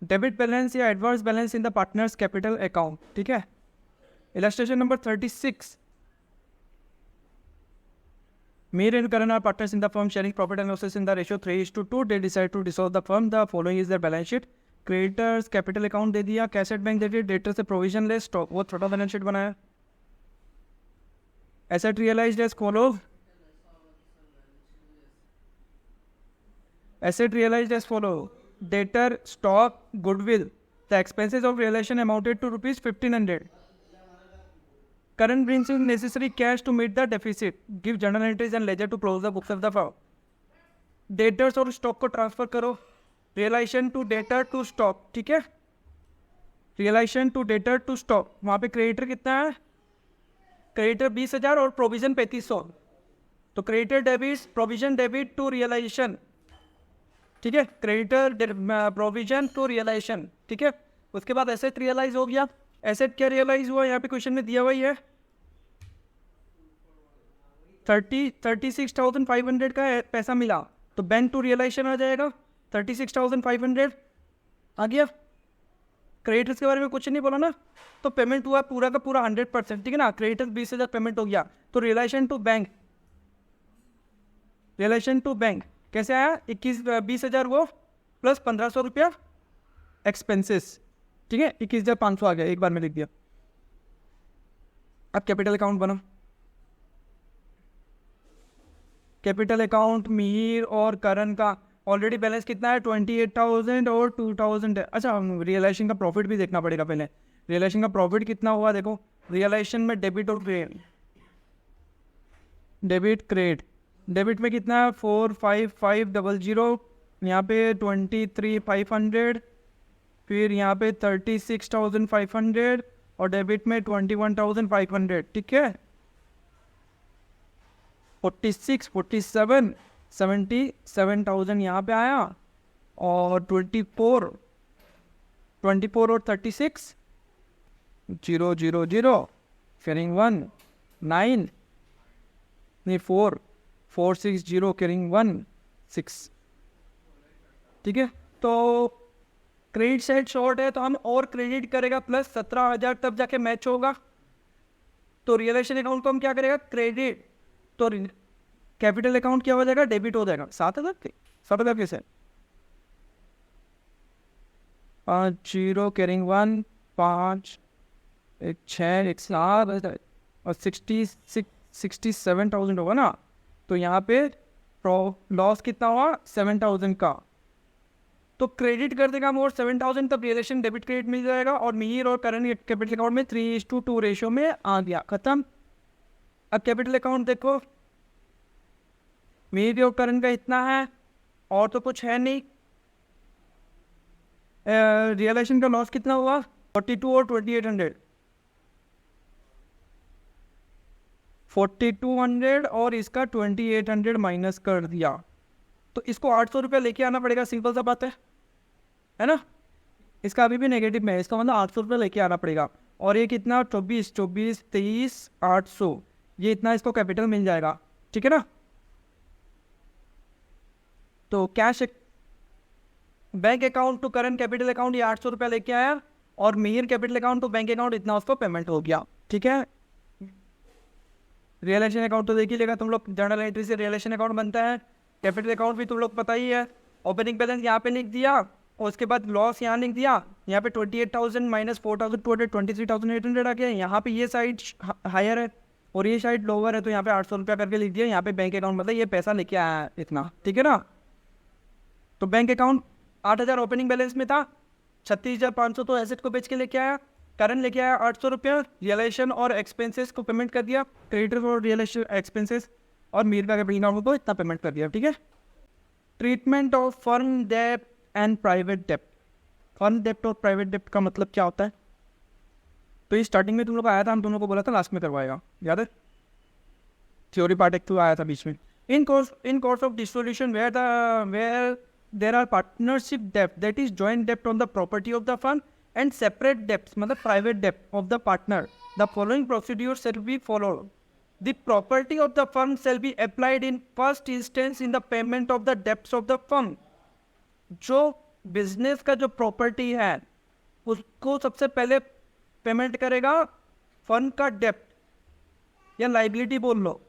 Debit balance या adverse balance in the partners capital account, ठीक है। Illustration number 36, Mir and Karan are partners in the firm sharing profit and losses in the ratio 3:2. They decide to dissolve the firm. The following is their balance sheet. Creditors capital account दे दिया, cash at bank दे दिया, debtor से provision less stock, वो छोटा balance sheet बनाया। Asset realised as follow, asset realised as follow, debtor stock goodwill, the expenses of realisation amounted to ₹1500। Current brings in necessary cash to meet the deficit. Give journal entries and ledger to close the books of the firm. Debtors और स्टॉक को transfer करो, realisation to debtor to stock, ठीक है। Realisation to debtor to stock, वहाँ पे creditor कितना है, क्रेडिटर 20,000 और प्रोविजन 3500। तो creditor debit, provision debit to realisation, ठीक है। क्रेडिटर प्रोविजन टू रियलाइजेशन, ठीक है। उसके बाद एसेट रियलाइज हो गया। एसेट क्या रियलाइज हुआ, यहाँ पे क्वेश्चन में दिया हुआ ही है, 36,500 का पैसा मिला, तो बैंक टू रियलाइजेशन आ जाएगा 36,500 आ गया। क्रेडिटर्स के बारे में कुछ नहीं बोला ना, तो पेमेंट हुआ पूरा का पूरा 100%, ठीक है ना। क्रेडिटर्स 20,000 पेमेंट हो गया, तो realisation to bank, realisation to bank कैसे आया, 20,000 वो प्लस 1,500 रुपया एक्सपेंसेस, ठीक है। 21,500 आ गया, एक बार में लिख दिया। अब कैपिटल अकाउंट बना, कैपिटल अकाउंट मिहिर और करण का ऑलरेडी बैलेंस कितना है, 28,000 और 2,000 है। अच्छा, रियलाइजेशन का प्रॉफिट भी देखना पड़ेगा पहले। रियलाइजेशन का प्रॉफिट कितना हुआ देखो, रियलाइजेशन में डेबिट और क्रेडिट, डेबिट क्रेडिट, डेबिट में कितना है 45500, यहाँ पे 23,500, फिर यहाँ पे 36,500 और डेबिट में 21,500, ठीक है। 46, 47, 77,000 यहाँ पे आया, और 24 और 36 0 0 0 कैरिंग 1 9 नहीं 4 4 6 0 कैरिंग 1 6, ठीक है। तो क्रेडिट साइड शॉर्ट है, तो हम और क्रेडिट करेगा प्लस 17,000 तब जाके मैच होगा। तो रियलाइजेशन अकाउंट को हम क्या करेगा, क्रेडिट, तो कैपिटल अकाउंट क्या हो जाएगा, डेबिट हो जाएगा 7,000 कैसे, 5 0 कैरिंग 1 5 1 6 1 7 और 67,000 होगा ना। तो यहाँ पे लॉस कितना हुआ 7,000 का, तो क्रेडिट कर देगा हम और 7,000, तब रियलाइजेशन डेबिट क्रेडिट मिल जाएगा। और मिहिर और करण कैपिटल अकाउंट में 3:2 रेशियो में आ गया, खत्म। अब कैपिटल अकाउंट देखो, मिहिर और करण का इतना है और तो कुछ है नहीं। रियलाइजेशन का लॉस कितना हुआ 42 और 2,800, 4,200 और इसका 2,800 माइनस कर दिया, तो इसको 800 रुपया लेके आना पड़ेगा, सिंपल सा बात है ना। इसका अभी भी नेगेटिव में है, इसका मतलब 800 रुपया लेके आना पड़ेगा। और ये कितना 24 24 23 800, ये इतना इसको कैपिटल मिल जाएगा, ठीक है ना। तो cash bank account to current capital account ये 800 रुपया लेके आया, और Mihir capital account to bank account इतना उसको पेमेंट हो गया, ठीक है। रियलाइजेशन अकाउंट तो देख ही लेगा तुम लोग, जर्नल एंट्री से रियलाइजेशन अकाउंट बनता है। कैपिटल अकाउंट भी तुम लोग पता ही है, ओपनिंग बैलेंस यहाँ पे लिख दिया, और उसके बाद लॉस यहाँ लिख दिया। यहाँ पे 28,000 माइनस 4,200 23,800 आ गया। यहाँ पे ये साइड हायर है और ये साइड लोअर है, तो यहाँ पे 800 रुपया करके लिख दिया। यहाँ पे बैंक अकाउंट मतलब ये पैसा लेके आया है इतना, ठीक है ना। तो बैंक अकाउंट 8,000 ओपनिंग बैलेंस में था, 36,500 तो एसेट को बेच के लेके आया। करंट लेके आया 800 रुपया, रियलाइजेशन और एक्सपेंसेस को पेमेंट कर दिया, क्रेडिटर और रियलाइजेशन एक्सपेंसेस, और मिहिर का कैपिटल अकाउंट को इतना पेमेंट कर दिया, ठीक है। Treatment of firm dept and private dept. Firm डेप्ट और प्राइवेट डेप्ट का मतलब क्या होता है, तो ये स्टार्टिंग में तुम लोग आया था, हम दोनों को बोला था लास्ट में करवाएगा, याद है। थ्योरी पार्ट एक तो आया था बीच में। इन course of dissolution where there are partnership dept, that is joint dept on the property of the firm and separate डेप्ट मतलब private dept of the partner, the following procedure shall be followed. The property of the firm shall be applied in first instance in the payment of the debts of the firm. जो business का जो property है उसको सबसे पहले payment करेगा fund का डेप्ट या लाइबिलिटी बोल लो,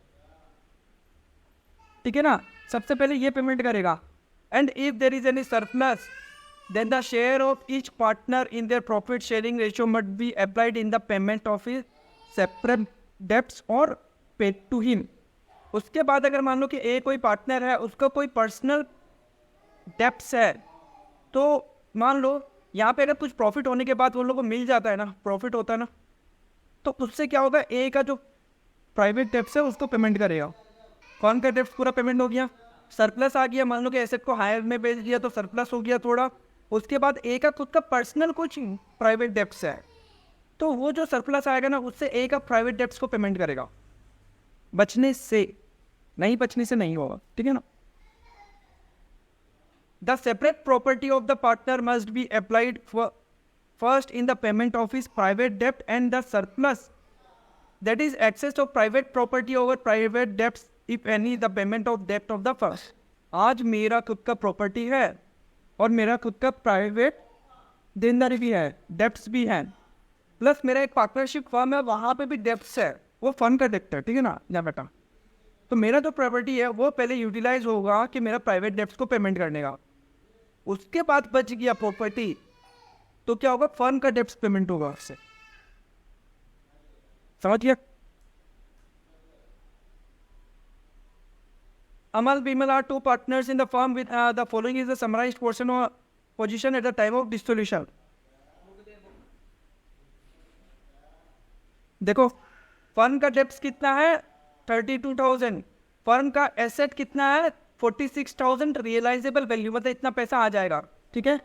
ठीक है ना, सबसे पहले ये पेमेंट करेगा. And if there is any surplus then the share of each partner in their profit sharing ratio must be applied in the payment of his separate debts or paid to him. उसके बाद अगर मान लो कि एक कोई partner है, उसका कोई पर्सनल डेप्स है, तो मान लो यहाँ पे अगर कुछ प्रॉफिट होने के बाद उन लोगों को मिल जाता है ना, प्रॉफिट होता है ना, तो उससे क्या होगा, ए का जो प्राइवेट डेप्स है उसको पेमेंट करेगा. कौन का डेप्स पूरा पेमेंट हो गया, सरप्लस आ गया, मान लो कि एसेट को हायर में बेच दिया तो सरप्लस हो गया थोड़ा. उसके बाद ए का खुद का पर्सनल कुछ प्राइवेट डेप्स है, तो वो जो सरप्लस आएगा ना उससे ए का प्राइवेट डेप्स को पेमेंट करेगा. बचने से नहीं होगा, ठीक है ना. The separate property of the partner must be applied first in the payment of his private dept and the surplus that is access of private property over private dept if any the payment of डेप्ट of the first. आज मेरा खुद का property है और मेरा खुद का प्राइवेट देनदारी भी है, डेप्ट्स भी हैं, प्लस मेरा एक पार्टनरशिप फर्म है, वहाँ पे भी डेप्ट्स है, वो फंड का डेप्ट है, ठीक है ना. यहाँ बेटा तो मेरा जो प्रॉपर्टी है वो पहले यूटिलाइज होगा कि मेरा प्राइवेट डेप्ट्स को पेमेंट करने का. उसके बाद बच गया प्रॉपर्टी तो क्या होगा, फंड का डेप्ट्स पेमेंट होगा उससे. समझ गया. Amal Bimal are two partners in the firm with the following is the summarized portion or position at the time of dissolution. देखो फर्म का डेप्स कितना है 32,000, फर्म का एसेट कितना है 46,000, रियलाइजेबल वैल्यू मतलब इतना पैसा आ जाएगा, ठीक है.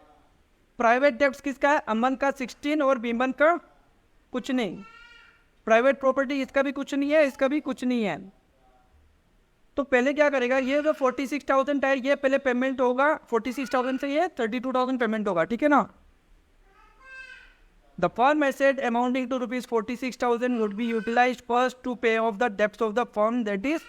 प्राइवेट डेप्स किसका है, अमन का 16 और बीमन का कुछ नहीं. प्राइवेट प्रॉपर्टी इसका भी कुछ नहीं है, इसका भी कुछ नहीं है. तो पहले क्या करेगा, ये जो 46,000 है ये पहले पेमेंट होगा, 46,000 से ये 32,000 पेमेंट होगा, ठीक है ना. The firm asset amounting to ₹46,000 would be utilised first to pay off the debts of the firm that is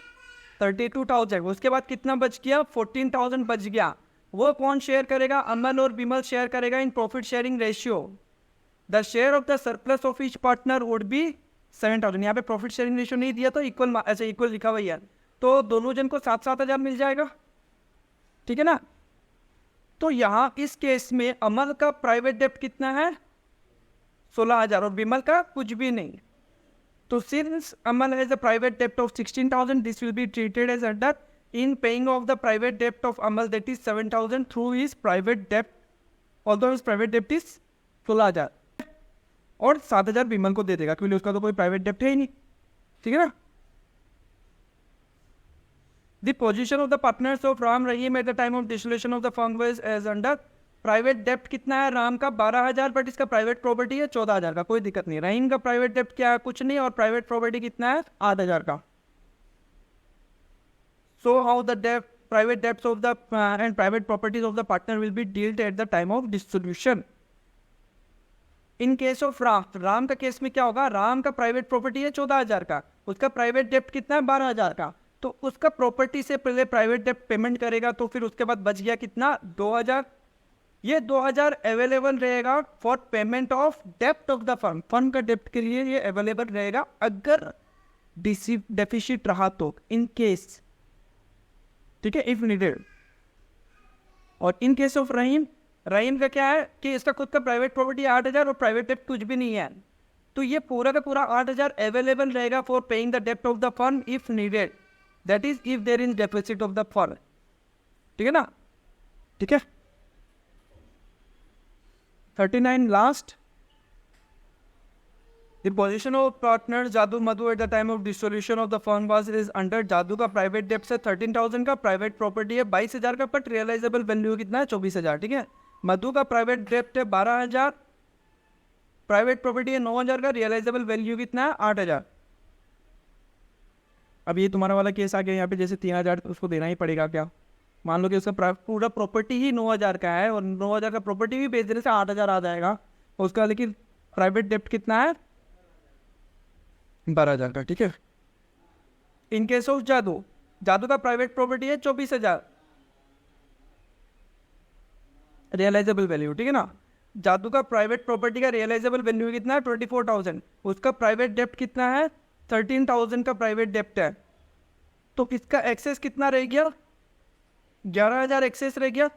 32,000. उसके बाद कितना बच गया, 14,000 बच गया. वो कौन शेयर करेगा, अमन और बिमल शेयर करेगा in profit sharing ratio. The share of the surplus of each partner would be 7,000. यहाँ पे प्रॉफिट शेयरिंग रेशियो नहीं दिया तो इक्वल, ऐसे इक्वल लिखा हुआ है, तो दोनों जन को 7,000 मिल जाएगा, ठीक है ना. तो यहाँ इस केस में अमल का प्राइवेट डेप्ट कितना है 16,000 और बिमल का कुछ भी नहीं. तो since Amal has a private dept of 16,000 this will be treated as under in paying off the private dept of Amal that is 7,000 through his private dept, although his private dept is 16,000 और 7,000 बिमल को दे देगा क्योंकि उसका तो कोई private डेप्ट है ही नहीं, ठीक है ना. The position of the partners of Ram Rahim at the time of dissolution of the firm was as under private डेप्ट कितना है राम का 12,000, बट इसका प्राइवेट प्रॉपर्टी है 14,000 का, कोई दिक्कत नहीं. रहीम का प्राइवेट डेप्ट क्या है, कुछ नहीं, और प्राइवेट प्रॉपर्टी कितना है 8,000 का. सो हाउ द डेप्ट private debts of the and private properties of the partner will be dealt at the time of dissolution. In case of Ram का केस में क्या होगा, राम का प्राइवेट प्रॉपर्टी है 14,000 का, उसका प्राइवेट डेप्ट कितना है 12,000 का, तो उसका प्रॉपर्टी से पहले प्राइवेट डेप्ट पेमेंट करेगा, तो फिर उसके बाद बच गया कितना 2,000. ये 2,000 अवेलेबल रहेगा फॉर पेमेंट ऑफ डेप्ट ऑफ द फर्म. फर्म का डेप्ट के लिए ये अवेलेबल रहेगा अगर डेफिसिट रहा तो, इन केस, ठीक है, इफ नीडेड. और इन केस ऑफ रहीम का क्या है कि इसका खुद का प्राइवेट प्रॉपर्टी 8,000 और प्राइवेट डेप्ट कुछ भी नहीं है, तो ये पूरा का पूरा 8,000 अवेलेबल रहेगा फॉर पेइंग द डेप्ट of the firm if needed, that is if there is deficit of the firm, ठीक है ना. ठीक है. 39 last. The position of partners जादू मधु at the time of dissolution of the firm was is under. जादू का private डेप्ट है 13,000 का, प्राइवेट प्रॉपर्टी है 22,000 का, बट रियलाइजेबल वैल्यू कितना है 24,000, ठीक है. मधु का प्राइवेट डेप्ट है 12,000, प्राइवेट प्रॉपर्टी है 9,000 का, रियलाइजेबल वैल्यू कितना है 8,000. अब ये तुम्हारा वाला केस आ गया, यहाँ पे जैसे 3,000 उसको देना ही पड़ेगा. क्या मान लो कि उसका पूरा प्रॉपर्टी ही 9,000 का है और 9,000 का प्रॉपर्टी भी बेच देने से 8,000 आ जाएगा उसका, लेकिन प्राइवेट डेप्ट कितना है 12,000 का, ठीक है. इन केस ऑफ जादू का प्राइवेट प्रॉपर्टी है 24,000, रियलाइजेबल वैल्यू, ठीक है ना। जादू का प्राइवेट प्रॉपर्टी का रियलाइजेबल वैल्यू कितना है 24,000, उसका प्राइवेट डेप्ट कितना है 13,000 का प्राइवेट डेप्ट है, तो इसका एक्सेस कितना रह गया 11,000 एक्सेस रह गया।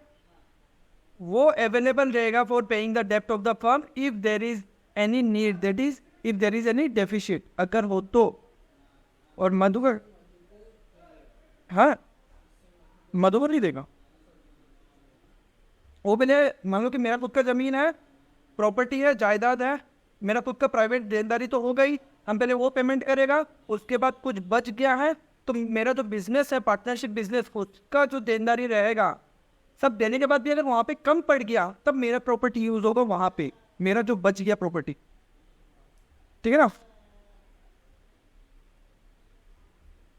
वो अवेलेबल रहेगा फॉर पेइंग द डेप्ट of the firm if there is any need, that is if there is any deficit, अगर हो तो। और मधुकर, हाँ मधुकर नहीं देगा वो। पहले मान लो कि मेरा खुद का ज़मीन है, प्रॉपर्टी है, जायदाद है, मेरा खुद का प्राइवेट देनदारी तो हो गई, हम पहले वो पेमेंट करेगा, उसके बाद कुछ बच गया है तो मेरा जो बिजनेस है पार्टनरशिप बिजनेस, उसका जो देनदारी रहेगा सब देने के बाद भी अगर वहाँ पे कम पड़ गया तब मेरा प्रॉपर्टी यूज होगा वहाँ पे, मेरा जो बच गया प्रॉपर्टी, ठीक है ना।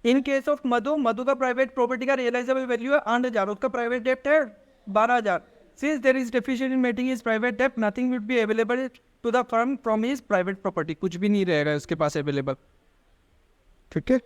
इन केस ऑफ मधु का प्राइवेट प्रॉपर्टी का रियलाइजेबल वैल्यू है 8,000, उसका प्राइवेट डेप्ट है 12,000। Since there is deficient in meeting his private debt, nothing will be available to the firm from his private property, कुछ भी नहीं रहेगा उसके पास अवेलेबल, ठीक है।